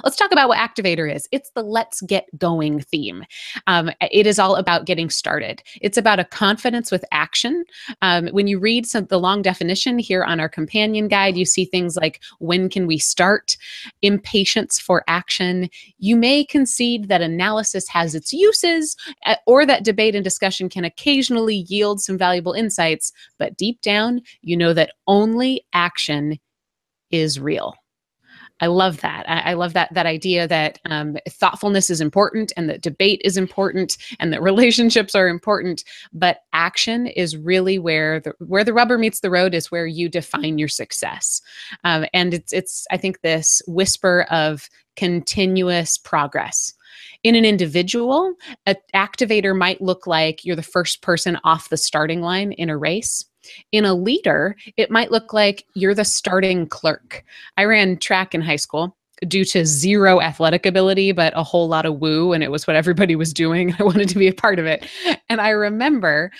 Let's talk about what Activator is. It's the let's get going theme. It is all about getting started. It's about a confidence with action. When you read the long definition here on our companion guide, you see things like when can we start, impatience for action. You may concede that analysis has its uses, or that debate and discussion can occasionally yield some valuable insights, but deep down, you know that only action is real. I love that. I love that idea that thoughtfulness is important, and that debate is important, and that relationships are important, but action is really where the rubber meets the road, is where you define your success. And it's I think this whisper of continuous progress. In an individual, an activator might look like you're the first person off the starting line in a race. In a leader, it might look like you're the starting clerk. I ran track in high school due to zero athletic ability, but a whole lot of woo, and it was what everybody was doing. I wanted to be a part of it. And I remember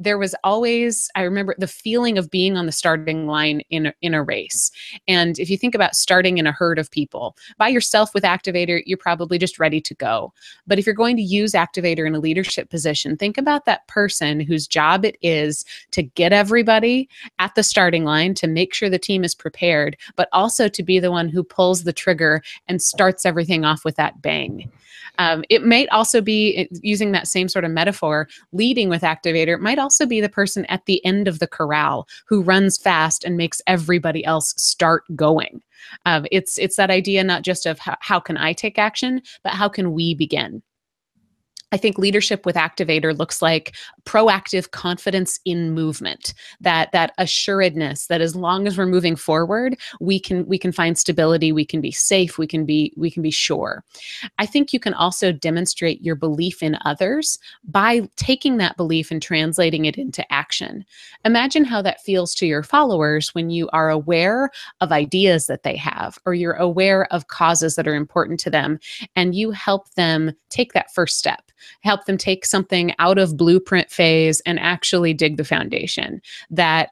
there was always, I remember the feeling of being on the starting line in a race. And if you think about starting in a herd of people, by yourself with Activator, you're probably just ready to go. But if you're going to use Activator in a leadership position, think about that person whose job it is to get everybody at the starting line, to make sure the team is prepared, but also to be the one who pulls the trigger and starts everything off with that bang. It might also be, using that same sort of metaphor, leading with Activator might also be the person at the end of the corral who runs fast and makes everybody else start going. It's that idea not just of how can I take action, but how can we begin? I think leadership with Activator looks like proactive confidence in movement, that assuredness that as long as we're moving forward, we can find stability, we can be safe, we can be sure. I think you can also demonstrate your belief in others by taking that belief and translating it into action. Imagine how that feels to your followers when you are aware of ideas that they have, or you're aware of causes that are important to them, and you help them take that first step. Help them take something out of blueprint phase and actually dig the foundation. That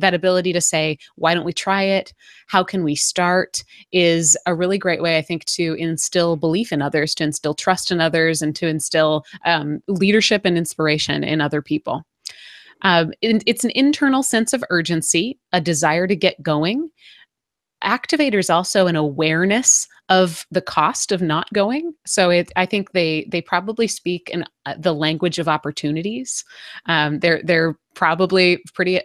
ability to say, why don't we try it? How can we start? Is a really great way, I think, to instill belief in others, to instill trust in others, and to instill leadership and inspiration in other people. It's an internal sense of urgency, a desire to get going. Activator is also an awareness of the cost of not going. So I think they probably speak in the language of opportunities. They're probably pretty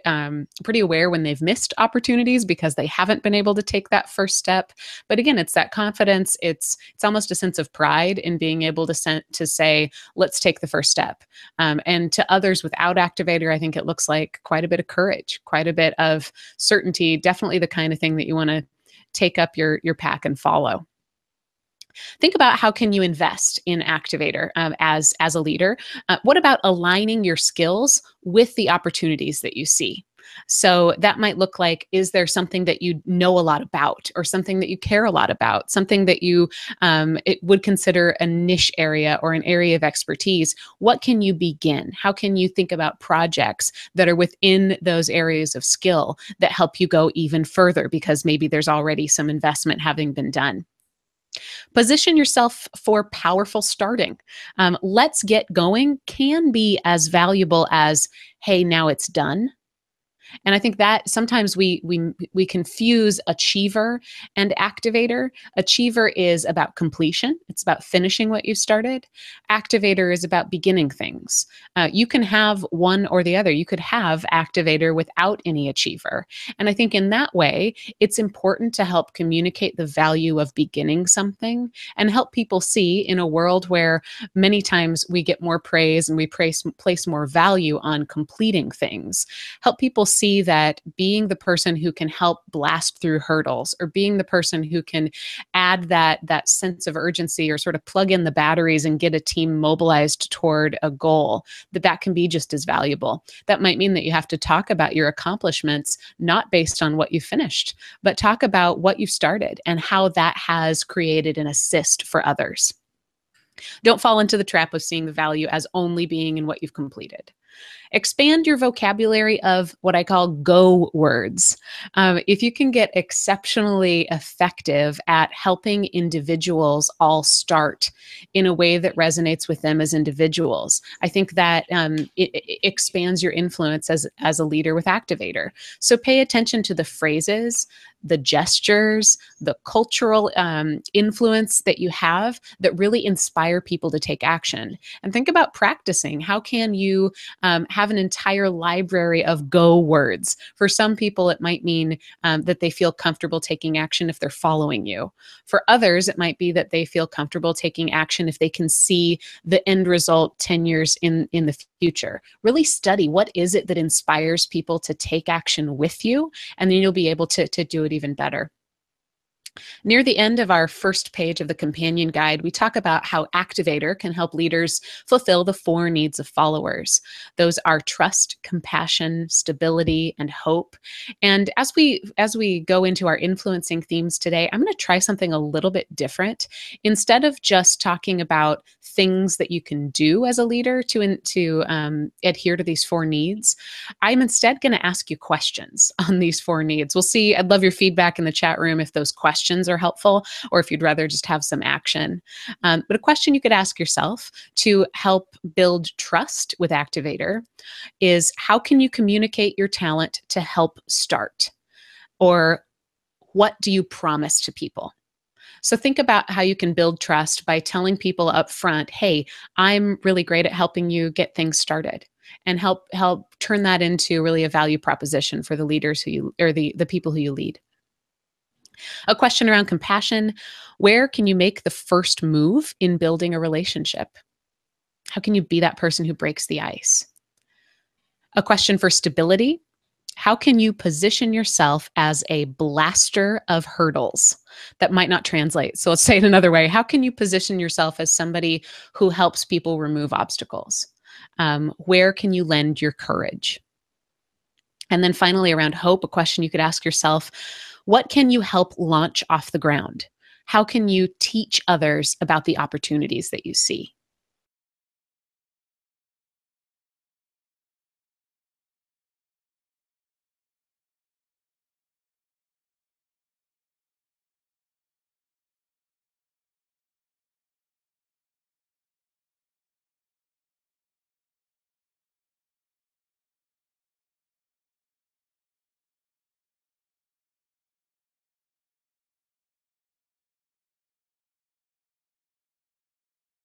aware when they've missed opportunities because they haven't been able to take that first step. But again, it's that confidence. It's almost a sense of pride in being able to say, let's take the first step. And to others without Activator, I think it looks like quite a bit of courage, quite a bit of certainty, definitely the kind of thing that you want to take up your pack and follow. Think about how can you invest in Activator as a leader. What about aligning your skills with the opportunities that you see? So that might look like, is there something that you know a lot about, or something that you care a lot about, something that you would consider a niche area or an area of expertise? What can you begin? How can you think about projects that are within those areas of skill that help you go even further because maybe there's already some investment having been done? Position yourself for powerful starting. Let's get going can be as valuable as, hey, now it's done. And I think that sometimes we confuse achiever and activator. Achiever is about completion. It's about finishing what you started. Activator is about beginning things. You can have one or the other. You could have activator without any achiever. And I think in that way, it's important to help communicate the value of beginning something and help people see, in a world where many times we get more praise and we place more value on completing things, help people see that being the person who can help blast through hurdles, or being the person who can add that sense of urgency, or sort of plug in the batteries and get a team mobilized toward a goal, that can be just as valuable. That might mean that you have to talk about your accomplishments, not based on what you finished, but talk about what you've started and how that has created an assist for others. Don't fall into the trap of seeing the value as only being in what you've completed. Expand your vocabulary of what I call go words. If you can get exceptionally effective at helping individuals all start in a way that resonates with them as individuals, I think that it expands your influence as a leader with Activator. So pay attention to the phrases, the gestures, the cultural influence that you have that really inspire people to take action. And think about practicing. How can you have an entire library of go words? For some people, it might mean that they feel comfortable taking action if they're following you. For others, it might be that they feel comfortable taking action if they can see the end result 10 years in the future. Really study what is it that inspires people to take action with you, and then you'll be able to do it even better. Near the end of our first page of the companion guide, we talk about how Activator can help leaders fulfill the 4 needs of followers. Those are trust, compassion, stability, and hope. And as we go into our influencing themes today, I'm going to try something a little bit different. Instead of just talking about things that you can do as a leader to adhere to these 4 needs, I'm instead going to ask you questions on these 4 needs. We'll see. I'd love your feedback in the chat room if those questions are helpful, or if you'd rather just have some action. But a question you could ask yourself to help build trust with Activator is, how can you communicate your talent to help start? Or what do you promise to people? So think about how you can build trust by telling people up front, hey, I'm really great at helping you get things started, and help turn that into really a value proposition for the leaders the people who you lead. A question around compassion: where can you make the first move in building a relationship? How can you be that person who breaks the ice? A question for stability: how can you position yourself as a blaster of hurdles? That might not translate, so let's say it another way. How can you position yourself as somebody who helps people remove obstacles? Where can you lend your courage? And then finally, around hope, a question you could ask yourself: what can you help launch off the ground? How can you teach others about the opportunities that you see?